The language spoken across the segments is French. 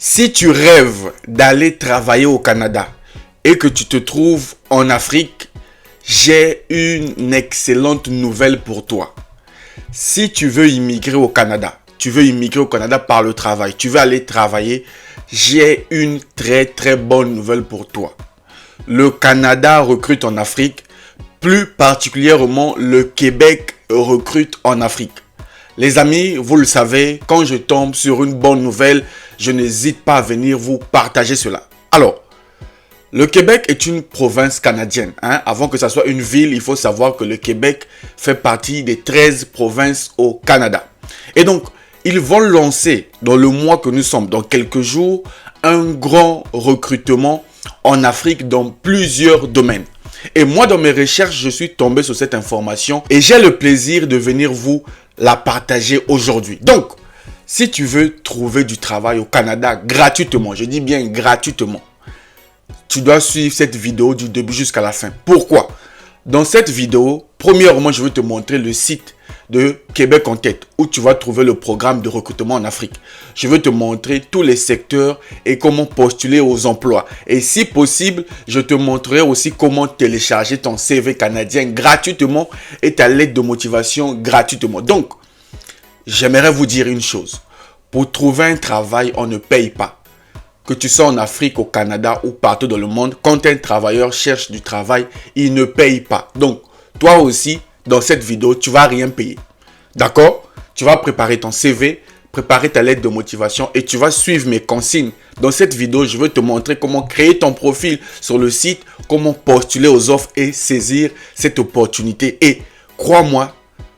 Si tu rêves d'aller travailler au Canada et que tu te trouves en Afrique, j'ai une excellente nouvelle pour toi. Si tu veux immigrer au Canada, par le travail, tu veux aller travailler, j'ai une très bonne nouvelle pour toi. Le Canada recrute en Afrique, plus particulièrement le Québec recrute en Afrique. Les amis, vous le savez, quand je tombe sur une bonne nouvelle, je n'hésite pas à venir vous partager cela. Alors, le Québec est une province canadienne. Avant que ça soit une ville, il faut savoir que le Québec fait partie des 13 provinces au Canada. Et donc, ils vont lancer dans le mois que nous sommes, dans quelques jours, un grand recrutement en Afrique dans plusieurs domaines. Et moi, dans mes recherches, je suis tombé sur cette information et j'ai le plaisir de venir vous la partager aujourd'hui. Donc, si tu veux trouver du travail au Canada gratuitement, je dis bien gratuitement, tu dois suivre cette vidéo du début jusqu'à la fin. Pourquoi? Dans cette vidéo, premièrement, je vais te montrer le site de Québec en tête où tu vas trouver le programme de recrutement en Afrique. Je vais te montrer tous les secteurs et comment postuler aux emplois. Et si possible, je te montrerai aussi comment télécharger ton CV canadien gratuitement et ta lettre de motivation gratuitement. Donc, j'aimerais vous dire une chose. Pour trouver un travail, on ne paye pas. Que tu sois en Afrique, au Canada ou partout dans le monde, quand un travailleur cherche du travail, il ne paye pas. Donc, toi aussi, dans cette vidéo, tu ne vas rien payer. D'accord? Tu vas préparer ton CV, préparer ta lettre de motivation et tu vas suivre mes consignes. Dans cette vidéo, je vais te montrer comment créer ton profil sur le site, comment postuler aux offres et saisir cette opportunité. Et crois-moi,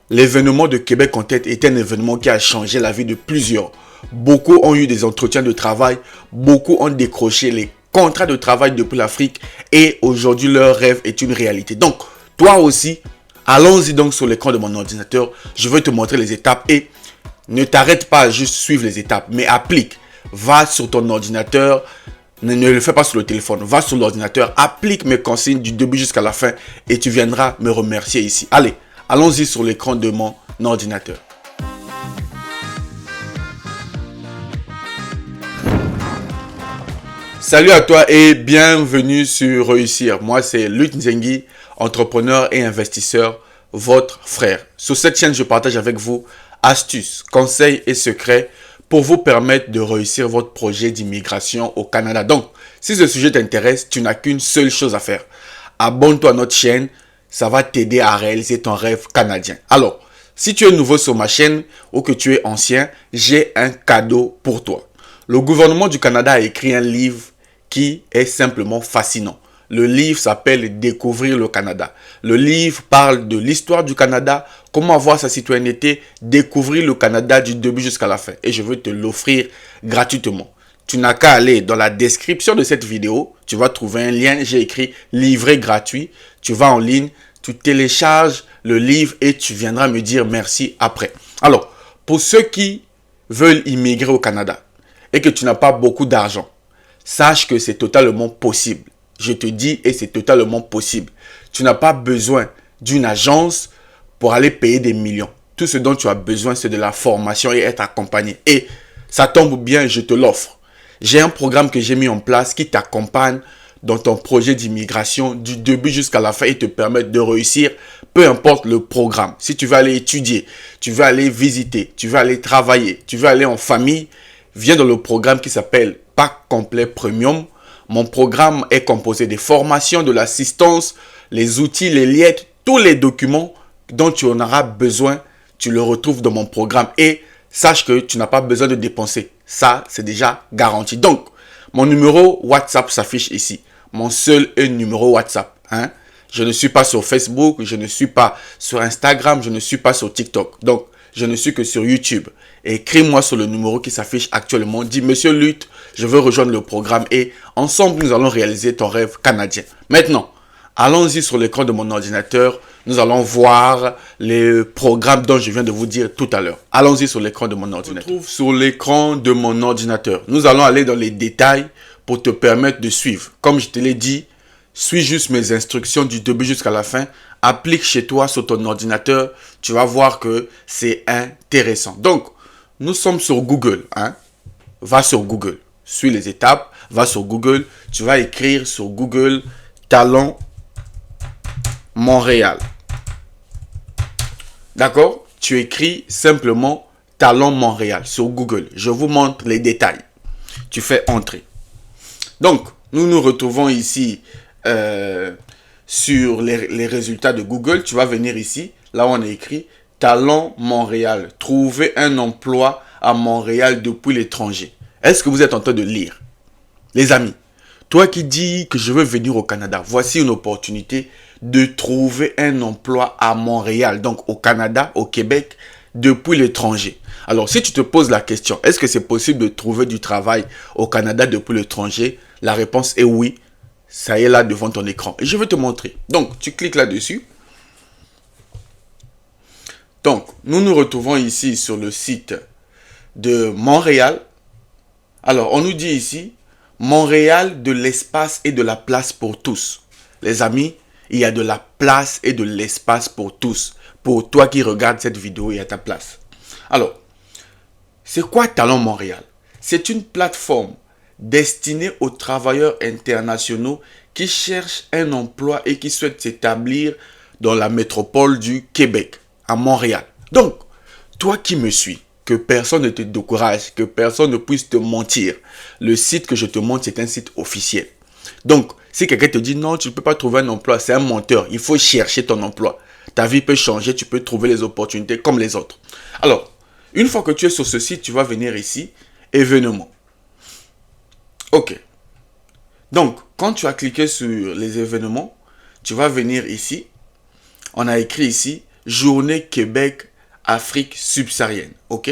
l'événement de Québec en tête est un événement qui a changé la vie de plusieurs. Beaucoup ont eu des entretiens de travail, beaucoup ont décroché les contrats de travail depuis l'Afrique et aujourd'hui leur rêve est une réalité. Donc, toi aussi, allons-y donc sur l'écran de mon ordinateur. Je vais te montrer les étapes et ne t'arrête pas à juste suivre les étapes, mais applique. Va sur ton ordinateur, ne le fais pas sur le téléphone, va sur l'ordinateur, applique mes consignes du début jusqu'à la fin et tu viendras me remercier ici. Allez, allons-y sur l'écran de mon ordinateur. Salut à toi et bienvenue sur Réussir. Moi, c'est Luc Nzengi, entrepreneur et investisseur, votre frère. Sur cette chaîne, je partage avec vous astuces, conseils et secrets pour vous permettre de réussir votre projet d'immigration au Canada. Donc, si ce sujet t'intéresse, tu n'as qu'une seule chose à faire. Abonne-toi à notre chaîne, ça va t'aider à réaliser ton rêve canadien. Alors, si tu es nouveau sur ma chaîne ou que tu es ancien, j'ai un cadeau pour toi. Le gouvernement du Canada a écrit un livre qui est simplement fascinant. Le livre s'appelle Découvrir le Canada. Le livre parle de l'histoire du Canada, comment avoir sa citoyenneté, découvrir le Canada du début jusqu'à la fin. Et je veux te l'offrir gratuitement. Tu n'as qu'à aller dans la description de cette vidéo. Tu vas trouver un lien, j'ai écrit livret gratuit. Tu vas en ligne, tu télécharges le livre et tu viendras me dire merci après. Alors, pour ceux qui veulent immigrer au Canada et que tu n'as pas beaucoup d'argent, sache que c'est totalement possible. Je te dis et c'est totalement possible. Tu n'as pas besoin d'une agence pour aller payer des millions. Tout ce dont tu as besoin, c'est de la formation et être accompagné. Et ça tombe bien, je te l'offre. J'ai un programme que j'ai mis en place qui t'accompagne dans ton projet d'immigration du début jusqu'à la fin et te permet de réussir, peu importe le programme. Si tu veux aller étudier, tu veux aller visiter, tu veux aller travailler, tu veux aller en famille, viens dans le programme qui s'appelle Pack complet premium. Mon programme est composé des formations, de l'assistance, les outils, les liens, tous les documents dont tu en auras besoin, tu le retrouves dans mon programme. Et sache que tu n'as pas besoin de dépenser. Ça, c'est déjà garanti. Donc, mon numéro WhatsApp s'affiche ici. Mon seul numéro WhatsApp. Je ne suis pas sur Facebook, je ne suis pas sur Instagram, je ne suis pas sur TikTok. Donc, je ne suis que sur YouTube. Écris-moi sur le numéro qui s'affiche actuellement. Dis, Monsieur Luc, je veux rejoindre le programme et ensemble, nous allons réaliser ton rêve canadien. Maintenant, allons-y sur l'écran de mon ordinateur. Nous allons voir les programmes dont je viens de vous dire tout à l'heure. Allons-y sur l'écran de mon ordinateur. Je me trouve sur l'écran de mon ordinateur. Nous allons aller dans les détails pour te permettre de suivre. Comme je te l'ai dit, suis juste mes instructions du début jusqu'à la fin. Applique chez toi sur ton ordinateur. Tu vas voir que c'est intéressant. Donc, nous sommes sur Google. Va sur Google. suis les étapes, va sur Google, tu vas écrire sur Google Talent Montréal. D'accord? Tu écris simplement Talent Montréal sur Google. Je vous montre les détails. Tu fais entrer. Donc, nous nous retrouvons ici sur les résultats de Google. Tu vas venir ici, là où on a écrit Talent Montréal. Trouver un emploi à Montréal depuis l'étranger. Est-ce que vous êtes en train de lire? Les amis, toi qui dis que je veux venir au Canada, voici une opportunité de trouver un emploi à Montréal, donc au Canada, au Québec, depuis l'étranger. Alors, si tu te poses la question, est-ce que c'est possible de trouver du travail au Canada depuis l'étranger? La réponse est oui. Ça est là devant ton écran. Et je vais te montrer. Donc, tu cliques là-dessus. Donc, nous nous retrouvons ici sur le site de Montréal. Alors, on nous dit ici, Montréal, de l'espace et de la place pour tous. Les amis, il y a de la place et de l'espace pour tous. Pour toi qui regardes cette vidéo, il y a ta place. Alors, c'est quoi Talent Montréal? C'est une plateforme destinée aux travailleurs internationaux qui cherchent un emploi et qui souhaitent s'établir dans la métropole du Québec, à Montréal. Donc, toi qui me suis, que personne ne te décourage, que personne ne puisse te mentir, le site que je te montre, c'est un site officiel. Donc, si quelqu'un te dit non, tu ne peux pas trouver un emploi, c'est un menteur. Il faut chercher ton emploi. Ta vie peut changer, tu peux trouver les opportunités comme les autres. Alors, une fois que tu es sur ce site, tu vas venir ici, événements. Ok. Donc, quand tu as cliqué sur les événements, tu vas venir ici. On a écrit ici, Journée Québec Afrique subsaharienne. Ok?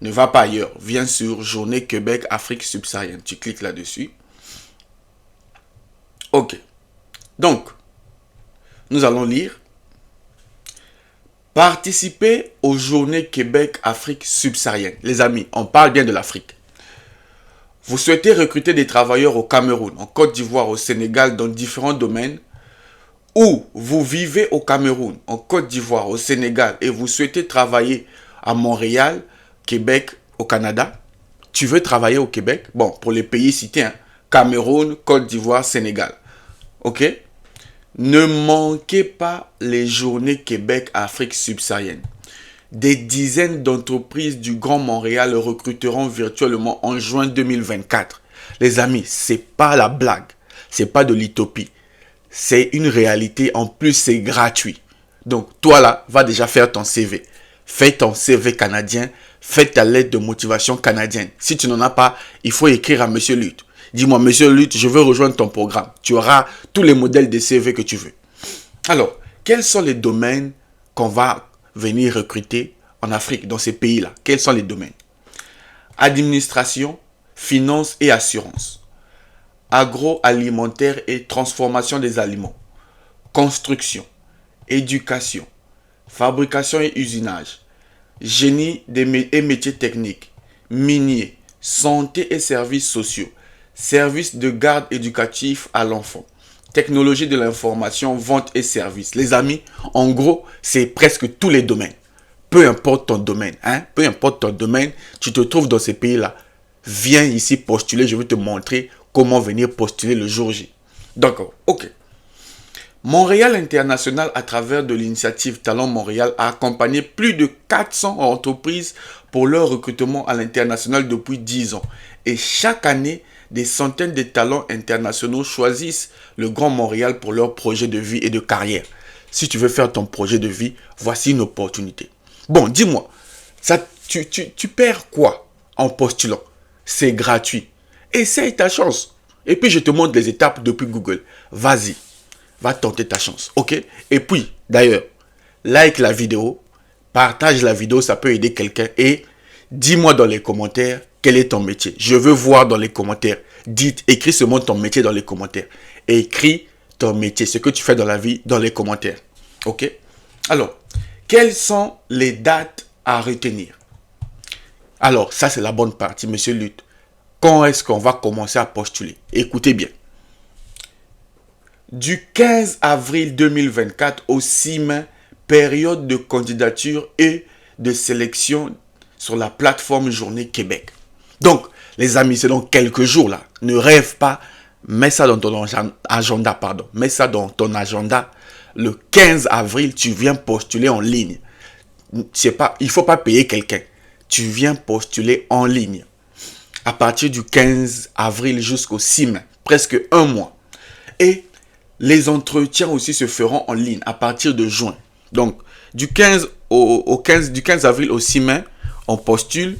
Ne va pas ailleurs. Viens sur Journée Québec Afrique subsaharienne. Tu cliques là-dessus. Ok. Donc, nous allons lire. Participer aux Journées Québec Afrique subsaharienne. Les amis, on parle bien de l'Afrique. Vous souhaitez recruter des travailleurs au Cameroun, en Côte d'Ivoire, au Sénégal, dans différents domaines, ou vous vivez au Cameroun, en Côte d'Ivoire, au Sénégal, et vous souhaitez travailler à Montréal, Québec, au Canada. Tu veux travailler au Québec? Bon, pour les pays cités, hein, Cameroun, Côte d'Ivoire, Sénégal. Ok? Ne manquez pas les Journées Québec Afrique subsaharienne. Des dizaines d'entreprises du Grand Montréal recruteront virtuellement en juin 2024. Les amis, c'est pas la blague. C'est pas de l'utopie. C'est une réalité. En plus, c'est gratuit. Donc, toi là, va déjà faire ton CV. Fais ton CV canadien. Fais ta lettre de motivation canadienne. Si tu n'en as pas, il faut écrire à Monsieur Lutte. Dis-moi, Monsieur Lutte, je veux rejoindre ton programme. Tu auras tous les modèles de CV que tu veux. Alors, quels sont les domaines qu'on va venir recruter en Afrique, dans ces pays-là? Quels sont les domaines? Administration, finance et assurance. Agroalimentaire et transformation des aliments. Construction, éducation, fabrication et usinage. Génie et métiers techniques. Minier, santé et services sociaux. Services de garde éducatif à l'enfant. Technologie de l'information, vente et services. Les amis, en gros, c'est presque tous les domaines. Peu importe ton domaine, hein? Peu importe ton domaine, tu te trouves dans ces pays-là. Viens ici postuler, je vais te montrer comment venir postuler le jour J. D'accord, ok. Montréal International, à travers de l'initiative Talent Montréal, a accompagné plus de 400 entreprises pour leur recrutement à l'international depuis 10 ans. Et chaque année, des centaines de talents internationaux choisissent le Grand Montréal pour leur projet de vie et de carrière. Si tu veux faire ton projet de vie, voici une opportunité. Bon, dis-moi, tu perds quoi en postulant? C'est gratuit. Essaye ta chance. Et puis, je te montre les étapes depuis Google. Vas-y, va tenter ta chance, ok? Et puis, d'ailleurs, like la vidéo, partage la vidéo, ça peut aider quelqu'un. Et dis-moi dans les commentaires quel est ton métier. Je veux voir dans les commentaires. Écris seulement ton métier dans les commentaires. Écris ton métier, ce que tu fais dans la vie, dans les commentaires. Ok? Alors, quelles sont les dates à retenir? Alors, ça c'est la bonne partie, Monsieur Lutte. Quand est-ce qu'on va commencer à postuler? Écoutez bien. Du 15 avril 2024 au 6 mai, période de candidature et de sélection sur la plateforme Journée Québec. Donc, Les amis, c'est dans quelques jours là. Ne rêve pas. Mets ça dans ton agenda, pardon. Mets ça dans ton agenda. Le 15 avril, tu viens postuler en ligne. Il ne faut pas payer quelqu'un. Tu viens postuler en ligne. À partir du 15 avril jusqu'au 6 mai. Presque un mois. Et les entretiens aussi se feront en ligne à partir de juin. Donc, du 15 avril au 6 mai, on postule.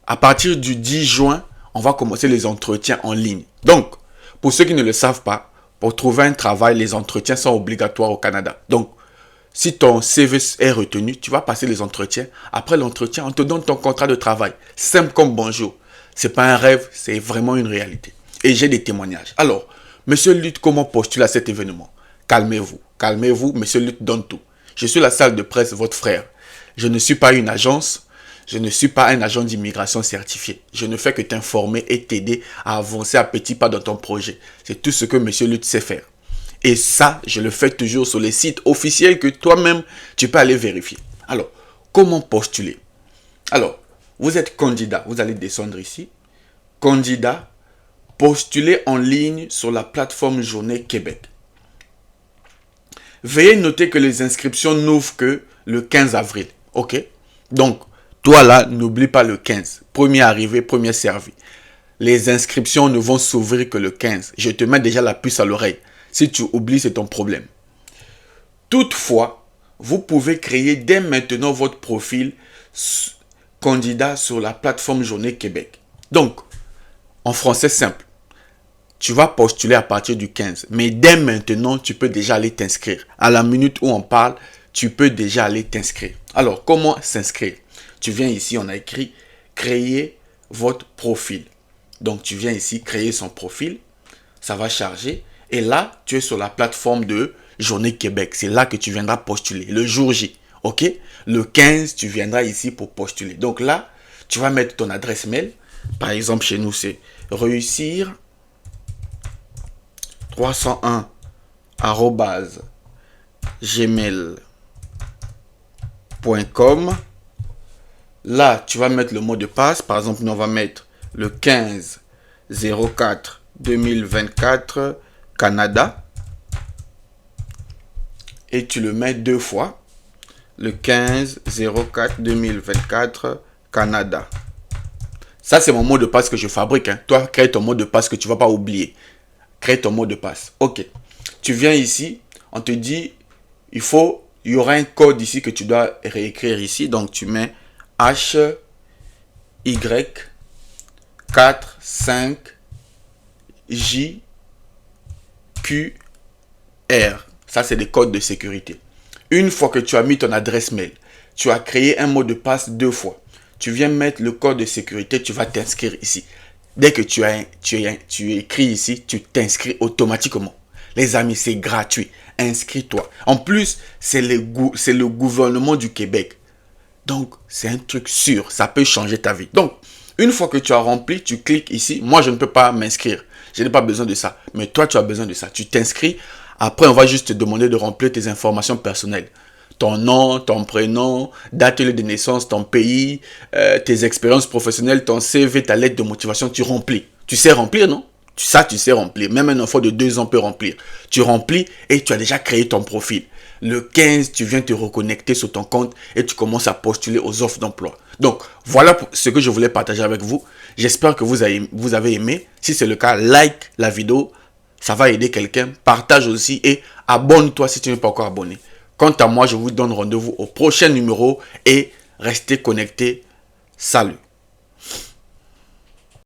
À partir du 10 juin, on va commencer les entretiens en ligne. Donc, pour ceux qui ne le savent pas, pour trouver un travail, les entretiens sont obligatoires au Canada. Donc, si ton CV est retenu, tu vas passer les entretiens. Après l'entretien, on te donne ton contrat de travail. Simple comme bonjour. Ce n'est pas un rêve, c'est vraiment une réalité. Et j'ai des témoignages. Alors, Monsieur Lutte, comment postuler à cet événement? Calmez-vous. Calmez-vous, Monsieur Lutte donne tout. Je suis la salle de presse, votre frère. Je ne suis pas une agence. Je ne suis pas un agent d'immigration certifié. Je ne fais que t'informer et t'aider à avancer à petits pas dans ton projet. C'est tout ce que Monsieur Lutte sait faire. Et ça, je le fais toujours sur les sites officiels que toi-même, tu peux aller vérifier. Alors, comment postuler? Alors, vous êtes candidat. Vous allez descendre ici. Candidat, postuler en ligne sur la plateforme Journée Québec. Veuillez noter que les inscriptions n'ouvrent que le 15 avril. OK? Donc, toi là, n'oublie pas le 15. Premier arrivé, premier servi. Les inscriptions ne vont s'ouvrir que le 15. Je te mets déjà la puce à l'oreille. Si tu oublies, c'est ton problème. Toutefois, vous pouvez créer dès maintenant votre profil candidat sur la plateforme Journée Québec. Donc, en français simple, tu vas postuler à partir du 15. Mais dès maintenant, tu peux déjà aller t'inscrire. À la minute où on parle, tu peux déjà aller t'inscrire. Alors, comment s'inscrire? Tu viens ici, on a écrit « Créer votre profil ». Donc, tu viens ici, créer son profil. Ça va charger. Et là, tu es sur la plateforme de Journée Québec. C'est là que tu viendras postuler, le jour J. OK? Le 15, tu viendras ici pour postuler. Donc là, tu vas mettre ton adresse mail. Par exemple, chez nous, c'est réussir301@gmail.com. Là, tu vas mettre le mot de passe. Par exemple, nous, on va mettre le 15/04/2024 Canada. Et tu le mets 2 fois. Le 15/04/2024 Canada. Ça, c'est mon mot de passe que je fabrique. Hein. Toi, crée ton mot de passe que tu ne vas pas oublier. Crée ton mot de passe. OK. Tu viens ici. On te dit, il y aura un code ici que tu dois réécrire ici. Donc, tu mets HY45JQR. Ça, c'est des codes de sécurité. Une fois que tu as mis ton adresse mail, tu as créé un mot de passe 2 fois. Tu viens mettre le code de sécurité, tu vas t'inscrire ici. Dès que tu écris ici, tu t'inscris automatiquement. Les amis, c'est gratuit. Inscris-toi. En plus, c'est le gouvernement du Québec. Donc, c'est un truc sûr. Ça peut changer ta vie. Donc, une fois que tu as rempli, tu cliques ici. Moi, je ne peux pas m'inscrire. Je n'ai pas besoin de ça. Mais toi, tu as besoin de ça. Tu t'inscris. Après, on va juste te demander de remplir tes informations personnelles. Ton nom, ton prénom, date de naissance, ton pays, tes expériences professionnelles, ton CV, ta lettre de motivation, tu remplis. Tu sais remplir, non? Ça, tu sais remplir. Même un enfant de 2 ans peut remplir. Tu remplis et tu as déjà créé ton profil. Le 15, tu viens te reconnecter sur ton compte et tu commences à postuler aux offres d'emploi. Donc, voilà ce que je voulais partager avec vous. J'espère que vous avez aimé. Si c'est le cas, like la vidéo. Ça va aider quelqu'un. Partage aussi et abonne-toi si tu n'es pas encore abonné. Quant à moi, je vous donne rendez-vous au prochain numéro et restez connectés. Salut.